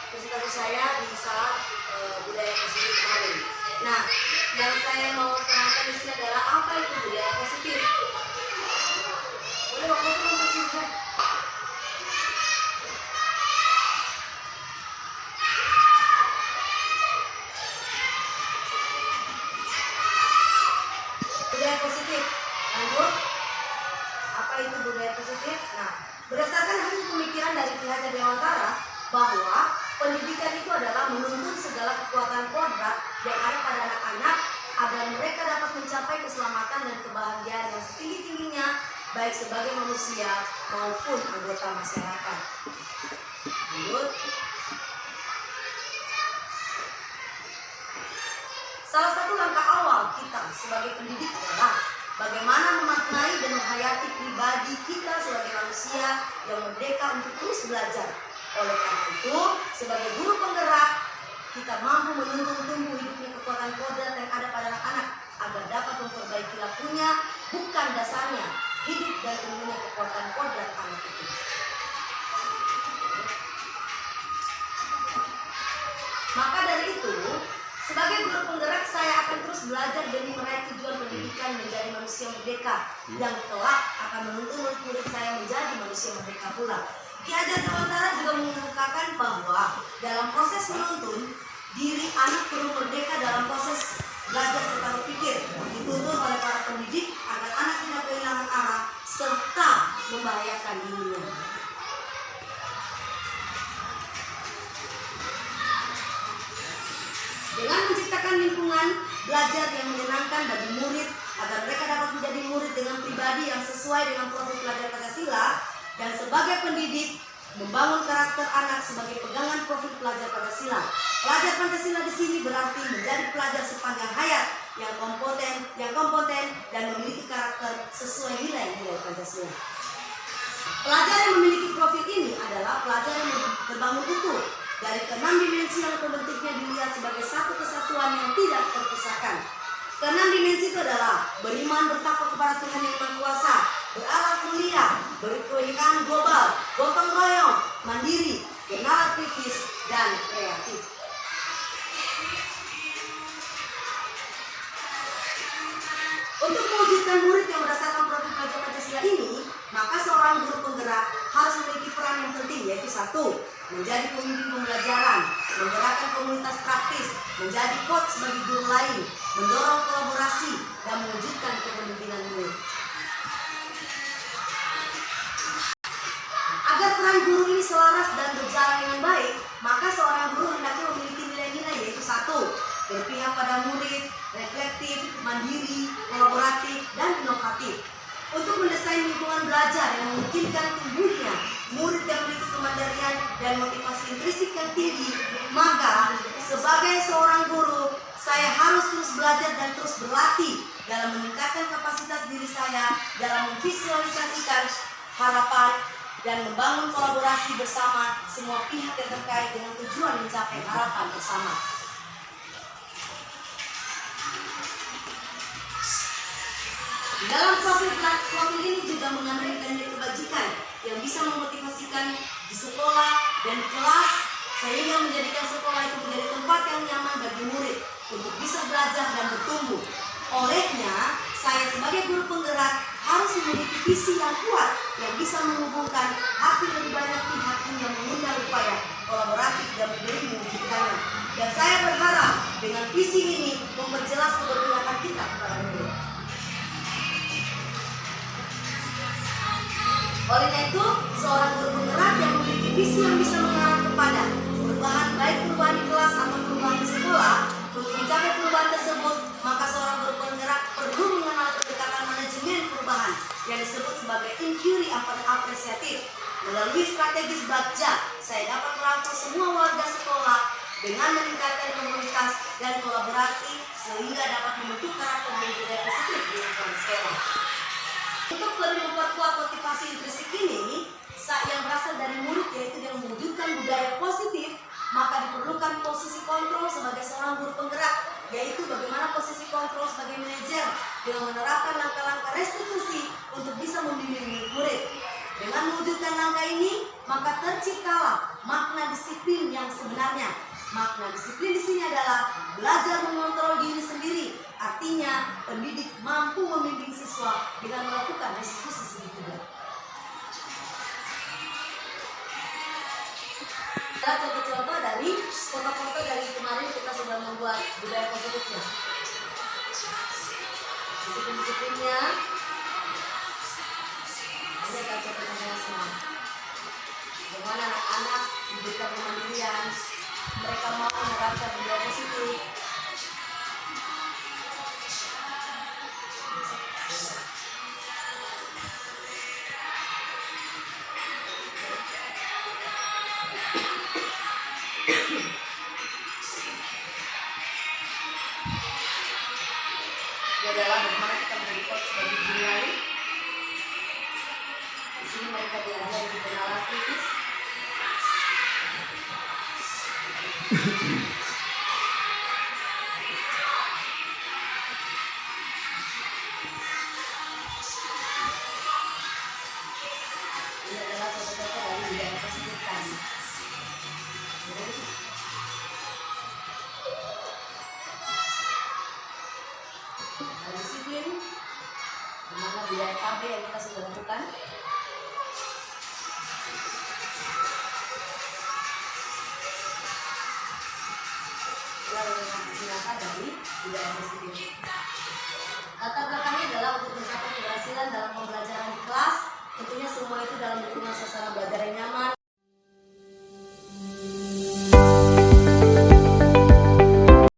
presentasi saya di saat budaya positif kemarin. Nah, yang saya mau terangkan di sini adalah apa itu budaya positif. Boleh waktu itu mempersiskan. Budaya positif. Lanjut. Apa itu budaya positif? Nah, berdasarkan hasil pemikiran dari pihak Dewantara bahwa pendidikan itu adalah menuntun segala kekuatan kodrat yang ada pada anak-anak agar mereka dapat mencapai keselamatan dan kebahagiaan yang setinggi-tingginya baik sebagai manusia maupun anggota masyarakat. Lanjut. Salah satu langkah awal kita sebagai pendidik adalah bagaimana memaknai dan menghayati pribadi kita sebagai manusia yang merdeka untuk terus belajar. Oleh karena itu, sebagai guru penggerak, kita mampu menuntun tumbuh hidupnya kekuatan kodrat yang ada pada anak-anak agar dapat memperbaiki lakunya, bukan dasarnya hidup dan tumbuhnya kekuatan kodrat anak itu. Maka dari itu, sebagai guru penggerak, saya akan terus belajar demi meraih tujuan pendidikan menjadi manusia merdeka yang kelak akan menuntun murid-murid saya menjadi manusia merdeka pula. Ki Hajar Dewantara juga mengungkapkan bahwa dalam proses menuntun diri anak perlu merdeka dalam proses belajar serta berpikir, dituntun oleh para pendidik agar anak tidak kehilangan arah serta membahayakan dirinya. Dengan menciptakan lingkungan belajar yang menyenangkan bagi murid agar mereka dapat menjadi murid dengan pribadi yang sesuai dengan profil pelajar Pancasila, dan sebagai pendidik membangun karakter anak sebagai pegangan profil pelajar Pancasila. Pelajar Pancasila di sini berarti menjadi pelajar sepanjang hayat yang kompeten dan memiliki karakter sesuai nilai-nilai Pancasila. Pelajar yang memiliki profil ini adalah pelajar yang terbangun utuh dari keenam dimensi yang terbentuknya dilihat sebagai satu kesatuan yang tidak terpisahkan. Keenam dimensi itu adalah beriman bertakwa kepada Tuhan Yang Maha Kuasa, berakhlak mulia, berkewinekaan global, gotong royong, mandiri, bernalar kritis, dan kreatif. Untuk mewujudkan murid yang berdasarkan profil pelajar Pancasila ini, maka seorang guru penggerak harus memiliki peran yang penting, yaitu satu, menjadi pembimbing pembelajaran, menggerakkan komunitas praktis, menjadi coach bagi guru lain, mendorong kolaborasi, dan mewujudkan kepemimpinan murid. Agar peran guru ini selaras dan berjalan dengan baik, maka seorang guru hendaknya memiliki nilai-nilai, yaitu satu, berpihak pada murid, reflektif, mandiri, kolaboratif, dan inovatif. Untuk mendesain lingkungan belajar yang memungkinkan tumbuhnya murid yang memiliki kemandirian dan motivasi intrinsik yang tinggi, maka sebagai seorang guru, saya harus terus belajar dan terus berlatih dalam meningkatkan kapasitas diri saya dalam memvisualisasikan harapan dan membangun kolaborasi bersama semua pihak yang terkait dengan tujuan mencapai harapan bersama. Di dalam profil ini juga mengandung nilai kebajikan yang bisa memotivasikan di sekolah dan di kelas, sehingga menjadikan sekolah itu menjadi tempat yang nyaman bagi murid untuk bisa belajar dan bertumbuh. Olehnya, saya sebagai guru penggerak harus memiliki visi yang kuat yang bisa menghubungkan hati lebih banyak pihak hingga mengundang upaya kolaboratif dan berdiri mewujudkannya. Dan saya berharap dengan visi ini memperjelas keberpihakan kita kepada murid. Oleh karena itu, seorang guru penggerak yang memiliki visi yang bisa mengarah kepada perubahan, baik perubahan di kelas atau perubahan di sekolah, untuk mencapai perubahan tersebut, maka seorang guru penggerak perlu mengenal pendekatan manajemen perubahan yang disebut sebagai inquiry apresiatif. Melalui strategis Bagja, saya dapat merangkul semua warga sekolah dengan meningkatkan komunitas dan kolaborasi sehingga dapat membentuk karakter dan budaya positif di lingkungan sekolah. Untuk lebih memperkuat motivasi intrinsik ini, yang berasal dari murid, yaitu yang mewujudkan budaya positif, maka diperlukan posisi kontrol sebagai seorang guru penggerak, yaitu bagaimana posisi kontrol sebagai manajer dengan menerapkan langkah-langkah restitusi untuk bisa membimbing murid. Dengan mewujudkan langkah ini, maka terciptalah makna disiplin yang sebenarnya. Makna disiplin di sini adalah belajar mengontrol diri sendiri. Artinya, pendidik mampu membimbing siswa dengan melakukan diskusi segitiga. Contoh-contoh dari foto-foto dari kemarin kita sudah membuat budaya positifnya. Disiplin-disiplinnya ini akan contoh-contohnya semua. Bagaimana anak-anak diberikan kemandirian, mereka mau menerapkan budaya positif. Ini adalah bagaimana kita menjadi coach sebagai guru lain. Di sini mereka belajar di kenalan kritis. Ini adalah contoh-contoh dari budaya positif tadi. Disiplin, dimana budaya KB yang kita sudah lakukan. Lalu nyata dari budaya positif. Latar belakangnya adalah untuk mencapai keberhasilan dalam pembelajaran di kelas. Tentunya semua itu dalam dukungan suasana belajar yang nyaman.